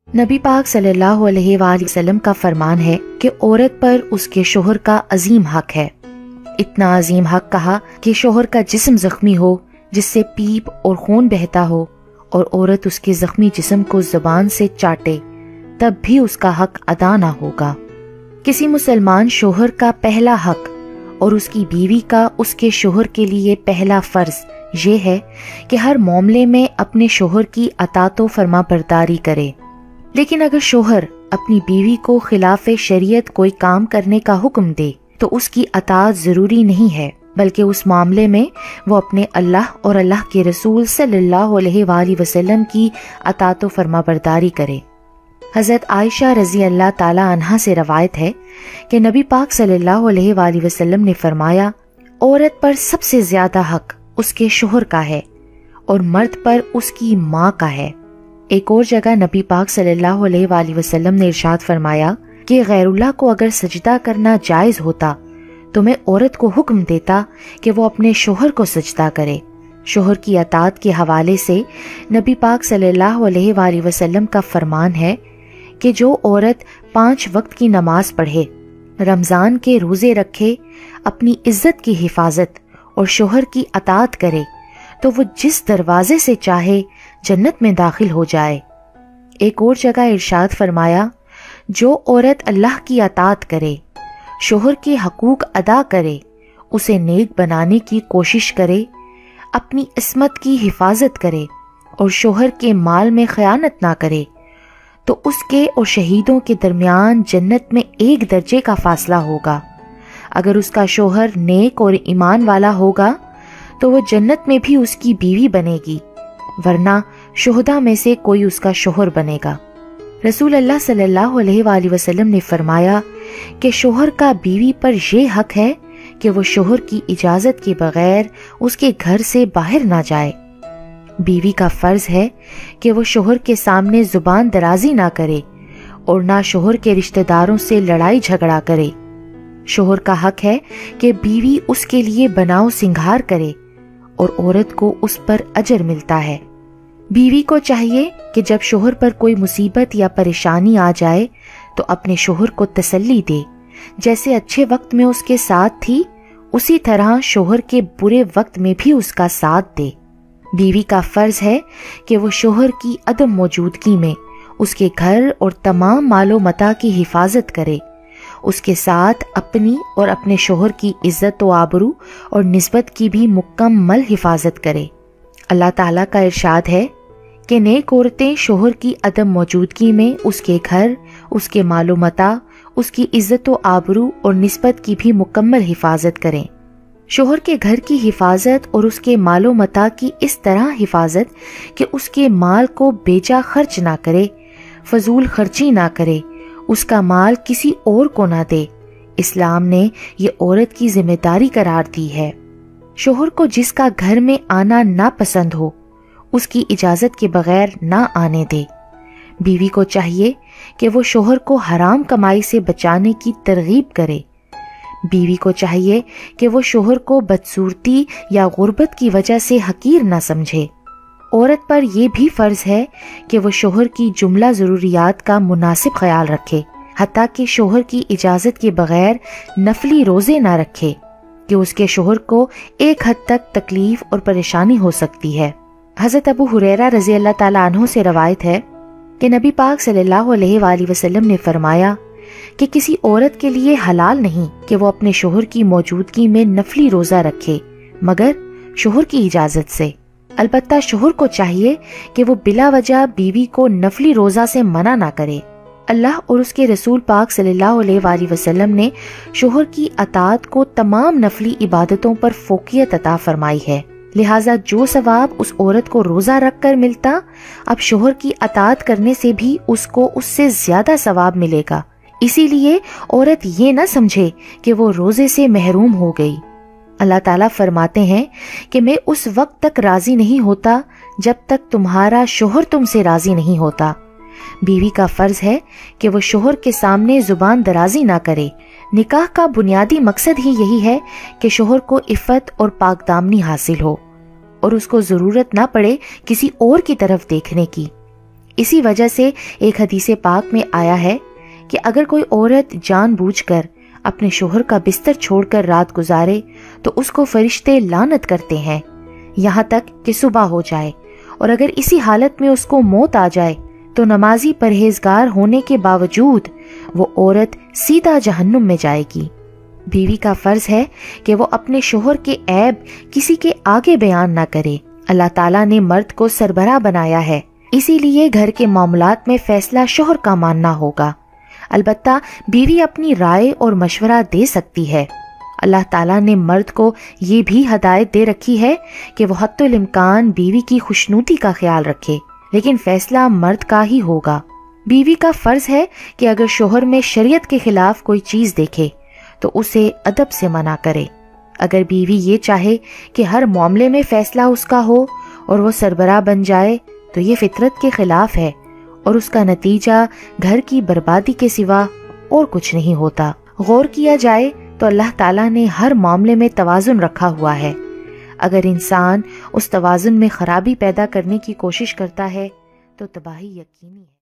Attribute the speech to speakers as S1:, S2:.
S1: نبی پاک صلی اللہ علیہ وآلہ وسلم کا فرمان ہے کہ عورت پر اس کے شوہر کا عظیم حق ہے۔ اتنا عظیم حق کہا کہ شوہر کا جسم زخمی ہو جس سے پیپ اور خون بہتا ہو اور عورت اس کے زخمی جسم کو زبان سے چاٹے تب بھی اس کا حق ادا نہ ہوگا۔ کسی مسلمان شوہر کا پہلا حق اور اس کی بیوی کا اس کے شوہر کے لیے پہلا فرض یہ ہے کہ ہر معاملے میں اپنے شوہر کی اطاعت و فرما برداری کرے، لیکن اگر شوہر اپنی بیوی کو خلاف شریعت کوئی کام کرنے کا حکم دے تو اس کی اطاعت ضروری نہیں ہے، بلکہ اس معاملے میں وہ اپنے اللہ اور اللہ کے رسول صلی اللہ علیہ وآلہ وسلم کی اطاعت و فرما برداری کرے۔ حضرت عائشہ رضی اللہ تعالی عنہا سے روایت ہے کہ نبی پاک صلی اللہ علیہ وآلہ وسلم نے فرمایا، عورت پر سب سے زیادہ حق اس کے شوہر کا ہے اور مرد پر اس کی ماں کا ہے۔ ایک اور جگہ نبی پاک صلی اللہ علیہ وآلہ وسلم نے ارشاد فرمایا کہ غیر اللہ کو اگر سجدہ کرنا جائز ہوتا تو میں عورت کو حکم دیتا کہ وہ اپنے شوہر کو سجدہ کرے۔ شوہر کی اطاعت کے حوالے سے نبی پاک صلی اللہ علیہ وآلہ وسلم کا فرمان ہے کہ جو عورت 5 وقت کی نماز پڑھے، رمضان کے روزے رکھے، اپنی عزت کی حفاظت اور شوہر کی اطاعت کرے تو وہ جس دروازے سے چاہے جنت میں داخل ہو جائے۔ ایک اور جگہ ارشاد فرمایا، جو عورت اللہ کی اطاعت کرے، شوہر کے حقوق ادا کرے، اسے نیک بنانے کی کوشش کرے، اپنی عصمت کی حفاظت کرے اور شوہر کے مال میں خیانت نہ کرے تو اس کے اور شہیدوں کے درمیان جنت میں 1 درجے کا فاصلہ ہوگا۔ اگر اس کا شوہر نیک اور ایمان والا ہوگا تو وہ جنت میں بھی اس کی بیوی بنے گی، ورنہ شہداء میں سے کوئی اس کا شوہر بنے گا۔ رسول اللہ صلی اللہ علیہ وآلہ وسلم نے فرمایا کہ شوہر کا بیوی پر یہ حق ہے کہ وہ شوہر کی اجازت کے بغیر اس کے گھر سے باہر نہ جائے۔ بیوی کا فرض ہے کہ وہ شوہر کے سامنے زبان درازی نہ کرے اور نہ شوہر کے رشتہ داروں سے لڑائی جھگڑا کرے۔ شوہر کا حق ہے کہ بیوی اس کے لیے بناؤ سنگھار کرے اور عورت کو اس پر اجر ملتا ہے۔ بیوی کو چاہیے کہ جب شوہر پر کوئی مصیبت یا پریشانی آ جائے تو اپنے شوہر کو تسلی دے، جیسے اچھے وقت میں اس کے ساتھ تھی اسی طرح شوہر کے برے وقت میں بھی اس کا ساتھ دے۔ بیوی کا فرض ہے کہ وہ شوہر کی عدم موجودگی میں اس کے گھر اور تمام مال و متاع کی حفاظت کرے، اس کے ساتھ اپنی اور اپنے شوہر کی عزت و آبرو اور نسبت کی بھی مکمل حفاظت کرے۔ اللہ تعالیٰ کا ارشاد ہے کہ نیک عورتیں شوہر کی عدم موجودگی میں اس کے گھر، اس کے مال و متاع، اس کی عزت و آبرو اور نسبت کی بھی مکمل حفاظت کریں۔ شوہر کے گھر کی حفاظت اور اس کے مال و متاع کی اس طرح حفاظت کہ اس کے مال کو بیجا خرچ نہ کرے، فضول خرچی نہ کرے، اس کا مال کسی اور کو نہ دے۔ اسلام نے یہ عورت کی ذمہ داری قرار دی ہے۔ شوہر کو جس کا گھر میں آنا ناپسند ہو اس کی اجازت کے بغیر نہ آنے دے۔ بیوی کو چاہیے کہ وہ شوہر کو حرام کمائی سے بچانے کی ترغیب کرے۔ بیوی کو چاہیے کہ وہ شوہر کو بدصورتی یا غربت کی وجہ سے حقیر نہ سمجھے۔ عورت پر یہ بھی فرض ہے کہ وہ شوہر کی جملہ ضروریات کا مناسب خیال رکھے، حتیٰ کہ شوہر کی اجازت کے بغیر نفلی روزے نہ رکھے کہ اس کے شوہر کو ایک حد تک تکلیف اور پریشانی ہو سکتی ہے۔ حضرت ابو ہریرہ رضی اللہ تعالیٰ عنہ سے روایت ہے کہ نبی پاک صلی اللہ علیہ وآلہ وسلم نے فرمایا کہ کسی عورت کے لیے حلال نہیں کہ وہ اپنے شوہر کی موجودگی میں نفلی روزہ رکھے مگر شوہر کی اجازت سے۔ البتہ شوہر کو چاہیے کہ وہ بلا وجہ بیوی کو نفلی روزہ سے منع نہ کرے۔ اللہ اور اس کے رسول پاک صلی اللہ علیہ وآلہ وسلم نے شوہر کی اطاعت کو تمام نفلی عبادتوں پر فوقیت عطا فرمائی ہے، لہٰذا جو ثواب اس عورت کو روزہ رکھ کر ملتا، اب شوہر کی اطاعت کرنے سے بھی اس کو اس سے زیادہ ثواب ملے گا۔ اسی لیے عورت یہ نہ سمجھے کہ وہ روزے سے محروم ہو گئی۔ اللہ تعالیٰ فرماتے ہیں کہ میں اس وقت تک راضی نہیں ہوتا جب تک تمہارا شوہر تم سے راضی نہیں ہوتا۔ بیوی کا فرض ہے کہ وہ شوہر کے سامنے زبان درازی نہ کرے۔ نکاح کا بنیادی مقصد ہی یہی ہے کہ شوہر کو عفت اور پاک دامنی حاصل ہو اور اس کو ضرورت نہ پڑے کسی اور کی طرف دیکھنے کی۔ اسی وجہ سے ایک حدیث پاک میں آیا ہے کہ اگر کوئی عورت جان بوجھ کر اپنے شوہر کا بستر چھوڑ کر رات گزارے تو اس کو فرشتے لعنت کرتے ہیں یہاں تک کہ صبح ہو جائے، اور اگر اسی حالت میں اس کو موت آ جائے تو نمازی پرہیزگار ہونے کے باوجود وہ عورت سیدھا جہنم میں جائے گی۔ بیوی کا فرض ہے کہ وہ اپنے شوہر کے عیب کسی کے آگے بیان نہ کرے۔ اللہ تعالیٰ نے مرد کو سربراہ بنایا ہے، اسی لیے گھر کے معاملات میں فیصلہ شوہر کا ماننا ہوگا۔ البتہ بیوی اپنی رائے اور مشورہ دے سکتی ہے۔ اللہ تعالیٰ نے مرد کو یہ بھی ہدایت دے رکھی ہے کہ وہ حتی الامکان بیوی کی خوشنودی کا خیال رکھے، لیکن فیصلہ مرد کا ہی ہوگا۔ بیوی کا فرض ہے کہ اگر شوہر میں شریعت کے خلاف کوئی چیز دیکھے تو اسے ادب سے منع کرے۔ اگر بیوی یہ چاہے کہ ہر معاملے میں فیصلہ اس کا ہو اور وہ سربراہ بن جائے تو یہ فطرت کے خلاف ہے، اور اس کا نتیجہ گھر کی بربادی کے سوا اور کچھ نہیں ہوتا۔ غور کیا جائے تو اللہ تعالیٰ نے ہر معاملے میں توازن رکھا ہوا ہے۔ اگر انسان اس توازن میں خرابی پیدا کرنے کی کوشش کرتا ہے تو تباہی یقینی ہے۔